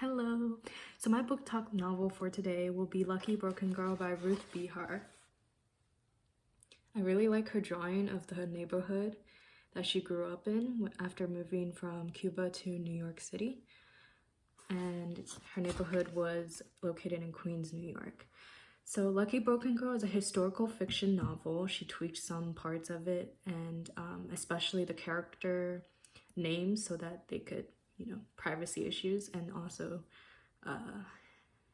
Hello. So my book talk novel for today will be Lucky Broken Girl by Ruth Bihar. I really like her drawing of the neighborhood that she grew up in after moving from Cuba to New York City. And her neighborhood was located in Queens, New York. So Lucky Broken Girl is a historical fiction novel. She tweaked some parts of it and especially the character names so that they could, privacy issues, and also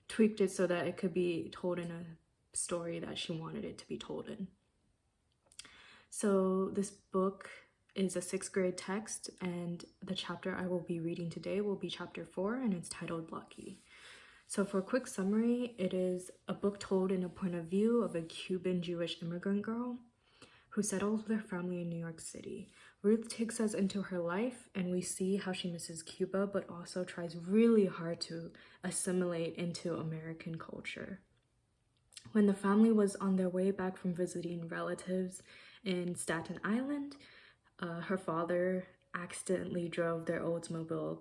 tweaked it so that it could be told in a story that she wanted it to be told in. So this book is a 6th grade text, and the chapter I will be reading today will be chapter 4, and it's titled Lucky. So for a quick summary, it is a book told in a point of view of a Cuban Jewish immigrant girl who settles with her family in New York City. Ruth takes us into her life, and we see how she misses Cuba, but also tries really hard to assimilate into American culture. When the family was on their way back from visiting relatives in Staten Island, her father accidentally drove their Oldsmobile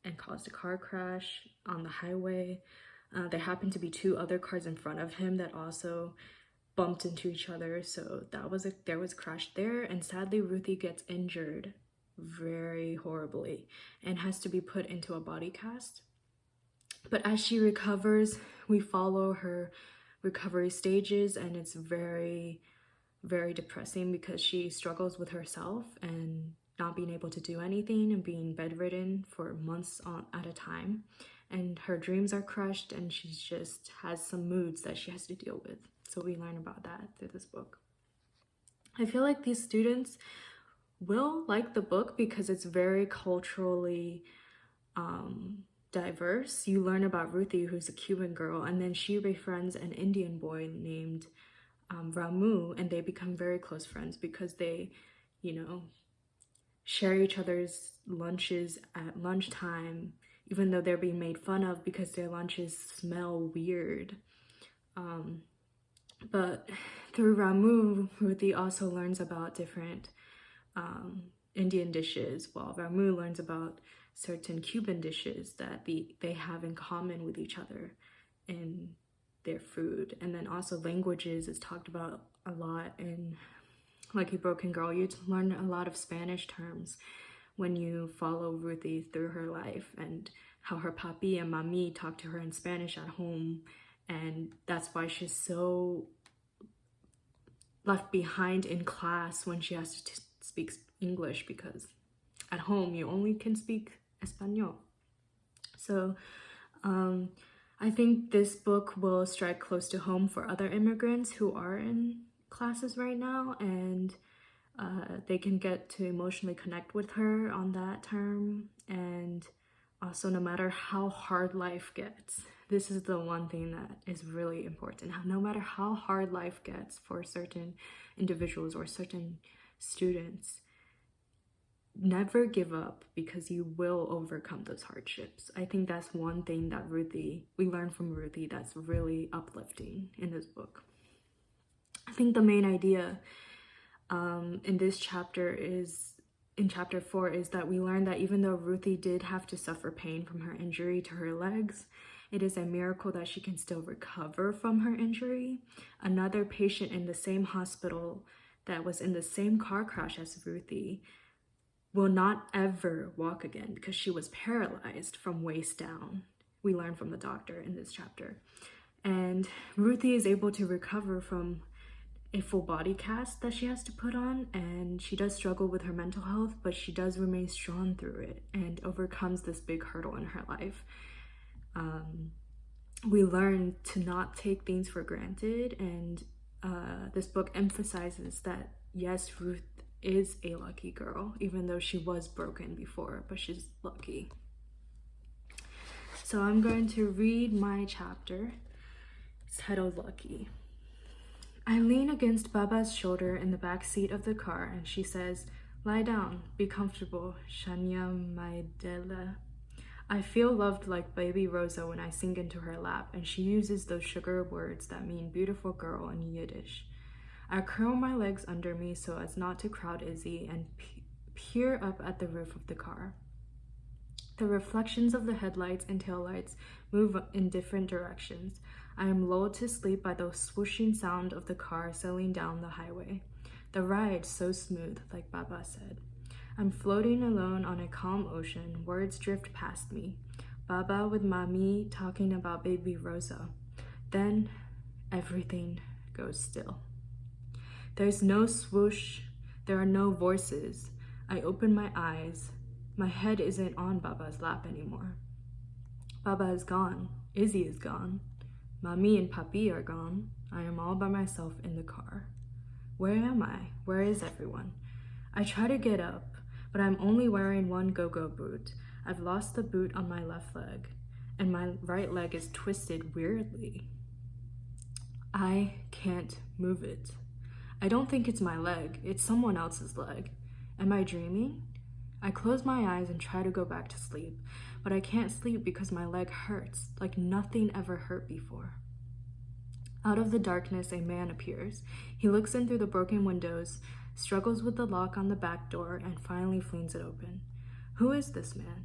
and caused a car crash on the highway. There happened to be 2 other cars in front of him that also bumped into each other, so there was a crash there, and sadly Ruthie gets injured very horribly and has to be put into a body cast. But as she recovers, we follow her recovery stages, and it's very, very depressing because she struggles with herself and not being able to do anything and being bedridden for months at a time, and her dreams are crushed, and she just has some moods that she has to deal with. So we learn about that through this book. I feel like these students will like the book because it's very culturally diverse. You learn about Ruthie, who's a Cuban girl, and then she befriends an Indian boy named Ramu, and they become very close friends because they, share each other's lunches at lunchtime, even though they're being made fun of because their lunches smell weird. But through Ramu, Ruthie also learns about different Indian dishes, while Ramu learns about certain Cuban dishes that they have in common with each other in their food. And then also languages is talked about a lot in Lucky Broken Girl. You learn a lot of Spanish terms when you follow Ruthie through her life, and how her papi and mami talk to her in Spanish at home, and that's why she's so left behind in class when she has to speak English, because at home you only can speak Espanol. So I think this book will strike close to home for other immigrants who are in classes right now, and they can get to emotionally connect with her on that term. And also, no matter how hard life gets, this is the one thing that is really important. No matter how hard life gets for certain individuals or certain students, never give up, because you will overcome those hardships. I think that's one thing that we learn from Ruthie that's really uplifting in this book. I think the main idea in this chapter in chapter 4 is that we learn that even though Ruthie did have to suffer pain from her injury to her legs, it is a miracle that she can still recover from her injury. Another patient in the same hospital that was in the same car crash as Ruthie will not ever walk again because she was paralyzed from waist down. We learn from the doctor in this chapter. And Ruthie is able to recover from a full body cast that she has to put on, and she does struggle with her mental health, but she does remain strong through it and overcomes this big hurdle in her life. We learn to not take things for granted, and this book emphasizes that yes, Ruth is a lucky girl, even though she was broken before, but she's lucky. So I'm going to read my chapter. It's titled Lucky. I lean against Baba's shoulder in the back seat of the car, and she says, "Lie down, be comfortable, Shania Maidela." I feel loved like baby Rosa when I sink into her lap, and she uses those sugar words that mean beautiful girl in Yiddish. I curl my legs under me so as not to crowd Izzy and peer up at the roof of the car. The reflections of the headlights and taillights move in different directions. I am lulled to sleep by the swooshing sound of the car sailing down the highway. The ride so smooth, like Baba said. I'm floating alone on a calm ocean. Words drift past me. Baba with Mami talking about baby Rosa. Then everything goes still. There's no swoosh. There are no voices. I open my eyes. My head isn't on Baba's lap anymore. Baba is gone. Izzy is gone. Mami and Papi are gone. I am all by myself in the car. Where am I? Where is everyone? I try to get up, but I'm only wearing one go-go boot. I've lost the boot on my left leg, and my right leg is twisted weirdly. I can't move it. I don't think it's my leg. It's someone else's leg. Am I dreaming? I close my eyes and try to go back to sleep, but I can't sleep because my leg hurts, like nothing ever hurt before. Out of the darkness, a man appears. He looks in through the broken windows, struggles with the lock on the back door, and finally flings it open. Who is this man?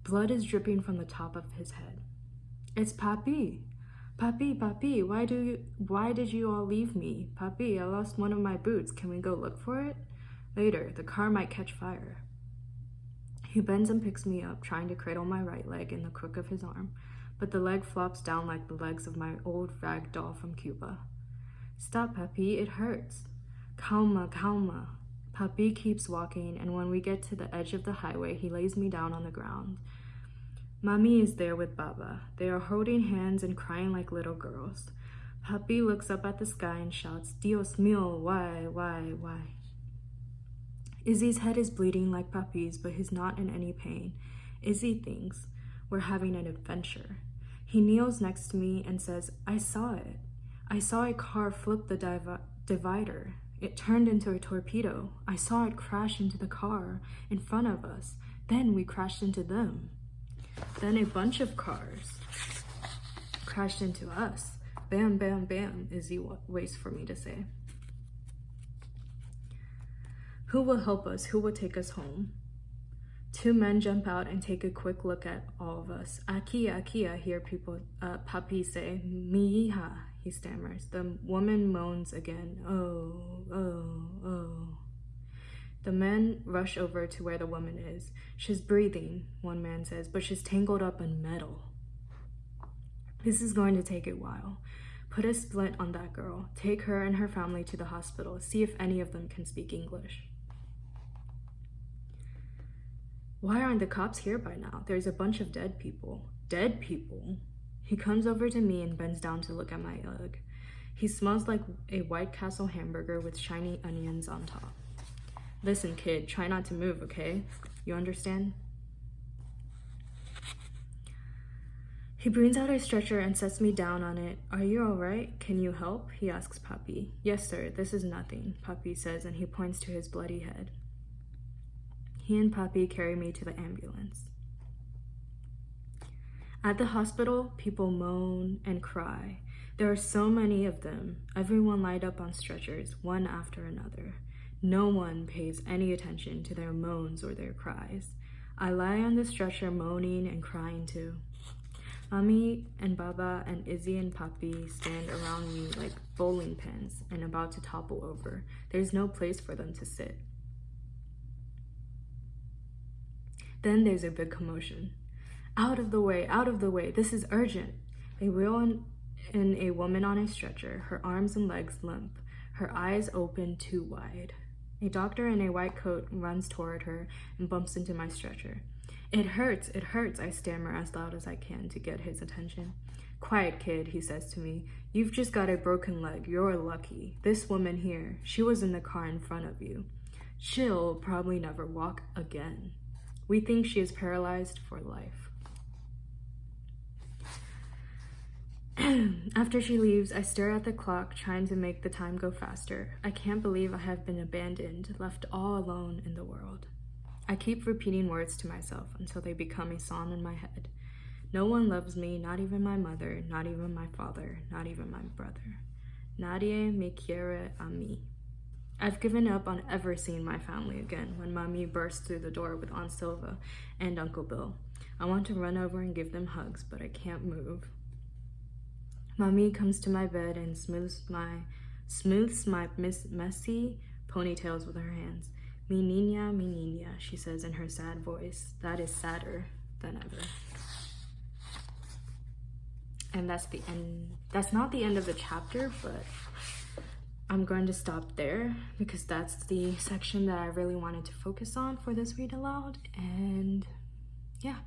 Blood is dripping from the top of his head. It's Papi. Papi, why did you all leave me? Papi, I lost one of my boots. Can we go look for it? Later, the car might catch fire. He bends and picks me up, trying to cradle my right leg in the crook of his arm, but the leg flops down like the legs of my old rag doll from Cuba. Stop, Papi, it hurts. Calma. Papi keeps walking, and when we get to the edge of the highway, he lays me down on the ground. Mami is there with Baba. They are holding hands and crying like little girls. Papi looks up at the sky and shouts, Dios mío, why? Izzy's head is bleeding like Papi's, but he's not in any pain. Izzy thinks we're having an adventure. He kneels next to me and says, I saw it. I saw a car flip the divider. It turned into a torpedo. I saw it crash into the car in front of us. Then we crashed into them. Then a bunch of cars crashed into us. Bam, bam, bam, Izzy waits for me to say. Who will help us? Who will take us home? Two men jump out and take a quick look at all of us. Aquí, I hear people, Papi say. Mi hija, he stammers. The woman moans again. Oh. The men rush over to where the woman is. She's breathing, one man says, but she's tangled up in metal. This is going to take a while. Put a splint on that girl. Take her and her family to the hospital. See if any of them can speak English. Why aren't the cops here by now? There's a bunch of dead people. Dead people? He comes over to me and bends down to look at my leg. He smells like a White Castle hamburger with shiny onions on top. Listen, kid, try not to move, okay? You understand? He brings out a stretcher and sets me down on it. Are you all right? Can you help? He asks Papi. Yes, sir, this is nothing, Papi says, and he points to his bloody head. He and Papi carry me to the ambulance. At the hospital, people moan and cry. There are so many of them, everyone lined up on stretchers, one after another. No one pays any attention to their moans or their cries. I lie on the stretcher moaning and crying too. Mami and Baba and Izzy and Papi stand around me like bowling pins and about to topple over. There's no place for them to sit. Then there's a big commotion. Out of the way, this is urgent. They wheel in a woman on a stretcher, her arms and legs limp, her eyes open too wide. A doctor in a white coat runs toward her and bumps into my stretcher. It hurts, I stammer as loud as I can to get his attention. Quiet, kid, he says to me. You've just got a broken leg, you're lucky. This woman here, she was in the car in front of you. She'll probably never walk again. We think she is paralyzed for life. After she leaves, I stare at the clock, trying to make the time go faster. I can't believe I have been abandoned, left all alone in the world. I keep repeating words to myself until they become a song in my head. No one loves me, not even my mother, not even my father, not even my brother. Nadie me quiere a mí. I've given up on ever seeing my family again when Mommy bursts through the door with Aunt Silva and Uncle Bill. I want to run over and give them hugs, but I can't move. Mommy comes to my bed and smooths my messy ponytails with her hands. Mi niña, she says in her sad voice. That is sadder than ever. And that's the end. That's not the end of the chapter, but I'm going to stop there because that's the section that I really wanted to focus on for this read aloud. And yeah.